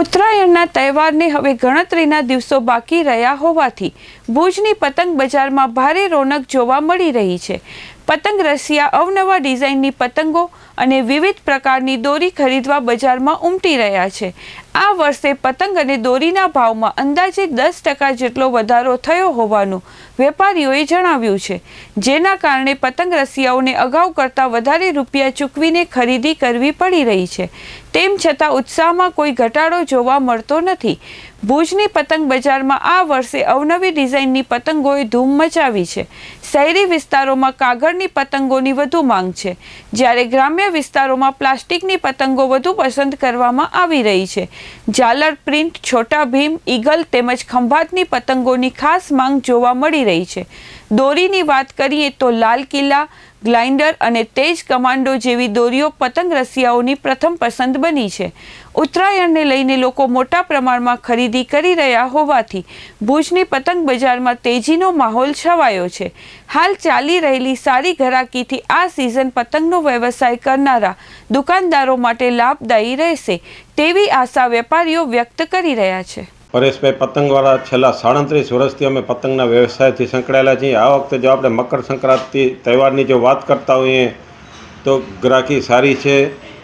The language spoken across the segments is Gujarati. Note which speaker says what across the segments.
Speaker 1: ઉત્તરાયણના તહેવારને હવે ગણતરીના દિવસો બાકી રહ્યા હોવાથી ભુજની પતંગ બજારમાં ભારે રોનક જોવા મળી રહી છે। પતંગ રસિયા અવનવા ડિઝાઇનની પતંગો અને વિવિધ પ્રકારની દોરી ખરીદવા બજારમાં ઉમટી રહ્યા છે। આ વર્ષે પતંગ અને દોરીના ભાવમાં અંદાજે 10% જેટલો વધારો થયો હોવાનું વેપારીઓએ જણાવ્યું છે, જેના કારણે પતંગ રસિયાઓને અગાઉ કરતાં વધારે રૂપિયા ચૂકવીને ખરીદી કરવી પડી રહી છે। તેમ છતાં ઉત્સાહમાં કોઈ ઘટાડો જોવા મળતો નથી। ભુજની પતંગ બજારમાં આ વર્ષે અવનવી ડિઝાઇનની પતંગોએ ધૂમ મચાવી છે। શહેરી વિસ્તારોમાં કાગળની પતંગોની વધુ માંગ છે, જ્યારે ગ્રામ્ય વિસ્તારોમાં પ્લાસ્ટિકની પતંગો વધુ પસંદ કરવામાં આવી રહી છે। ઝાલર પ્રિન્ટ, છોટા ભીમ, ઈગલ તેમજ ખંભાતની પતંગોની ખાસ માંગ જોવા મળી રહી છે। દોરીની વાત કરીએ તો લાલ કિલ્લા, ગ્લાઇન્ડર અને તેજ કમાન્ડો જેવી દોરીઓ પતંગ રસિયાઓની પ્રથમ પસંદ બની છે। ઉત્તરાયણને લઈને લોકો મોટા પ્રમાણમાં ખરીદી કરી રહ્યા હોવાથી ભુજની પતંગ બજારમાં તેજીનો માહોલ છવાયો છે। હાલ ચાલી રહેલી સારી ઘરાકીથી આ સિઝન પતંગનો વ્યવસાય કરનારા દુકાનદારો માટે લાભદાયી રહેશે તેવી આશા વેપારીઓ વ્યક્ત કરી રહ્યા છે।
Speaker 2: પરેશભાઈ પતંગવાળા છેલ્લા 37 વર્ષથી અમે પતંગના વ્યવસાયથી સંકળાયેલા છીએ। આ વખતે જો આપણે મકર સંક્રાંતિ તહેવારની જો વાત કરતા હોઈએ તો ગ્રાહકી સારી છે।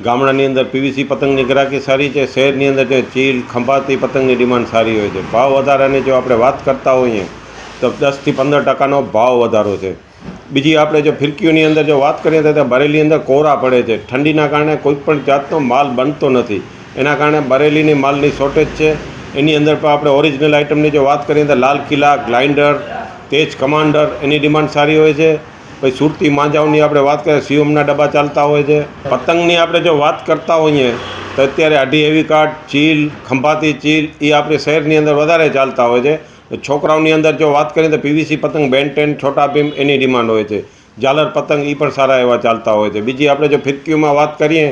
Speaker 2: ગામડાની અંદર પીવીસી પતંગની ગ્રાહકી સારી છે, શહેરની અંદર જે ચીલ, ખંભાતી પતંગની ડિમાન્ડ સારી હોય છે। ભાવ વધારાની જો આપણે વાત કરતા હોઈએ તો 10 થી 15% ભાવ વધારો છે। બીજી આપણે જો ફિરકીઓની અંદર જો વાત કરીએ તો બરેલી અંદર કોરા પડે છે। ઠંડીના કારણે કોઈ પણ જાતનો માલ બનતો નથી, એના કારણે બરેલીની માલની શોર્ટેજ છે। એની અંદર પણ આપણે ઓરિજિનલ આઇટમની જો વાત કરીએ તો લાલ કિલ્લા, ગ્લાઇન્ડર, તેજ કમાન્ડર એની ડિમાન્ડ સારી હોય છે। પછી સુરતી માંજાઓની આપણે વાત કરીએ સીઓમના ડબ્બા ચાલતા હોય છે। પતંગની આપણે જો વાત કરતા હોઈએ તો અત્યારે અઢી હેવી કાર્ડ, ચીલ, ખંભાતી ચીલ એ આપણે શહેરની અંદર વધારે ચાલતા હોય છે। છોકરાઓની અંદર જો વાત કરીએ તો પીવીસી પતંગ, બેન્ટેન, છોટા ભીમ એની ડિમાન્ડ હોય છે। ઝાલર પતંગ એ પણ સારા એવા ચાલતા હોય છે। બીજી આપણે જો ફિરકીઓમાં વાત કરીએ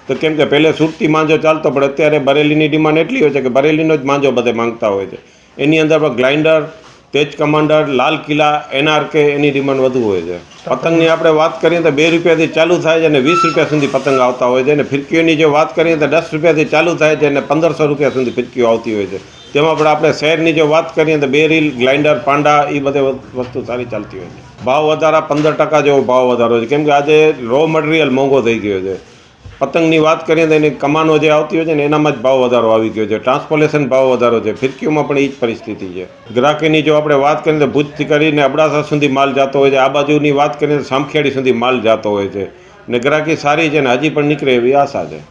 Speaker 2: તો કેમ કે પહેલે સુરતી માંજો ચાલતો, પણ અત્યારે બરેલીની ડિમાન્ડ એટલી હોય છે કે બરેલીનો જ માંજો બધે માંગતા હોય છે। એની અંદર પણ ગ્લાઇન્ડર, તેજ કમાન્ડર, લાલ કિલ્લા, NRK એની ડિમાન્ડ વધુ હોય છે। પતંગની આપણે વાત કરીએ તો 2 રૂપિયાથી ચાલુ થાય છે અને 20 રૂપિયા સુધી પતંગ આવતા હોય છે। અને ફિરકીઓની જો વાત કરીએ તો 10 રૂપિયાથી ચાલુ થાય છે અને 1500 રૂપિયા સુધી ફિરકીઓ આવતી હોય છે। તેમાં પણ આપણે શહેરની જો વાત કરીએ તો બેરીલ, ગ્લાઇન્ડર, પાંડા એ બધે વસ્તુ સારી ચાલતી હોય છે। ભાવ વધારા 15% જેવો ભાવ વધારો છે, કેમ કે આજે રો મટીરિયલ મોંઘો થઈ ગયો છે। પતંગની વાત કરીએ તો એની કમાનો જે આવતી હોય છે ને એનામાં જ ભાવ વધારો આવી ગયો છે। ટ્રાન્સપોર્ટેશન ભાવ વધારો છે, ફિરકીઓમાં પણ એ જ પરિસ્થિતિ છે। ગ્રાહકીની જો આપણે વાત કરીએ તો ભુજથી કરીને અબડાસા સુધી માલ જતો હોય છે। આ બાજુની વાત કરીએ તો સામખિયાળી સુધી માલ જતો હોય છે અને ગ્રાહકી સારી છે ને હજી પણ નીકળે એવી આશા છે।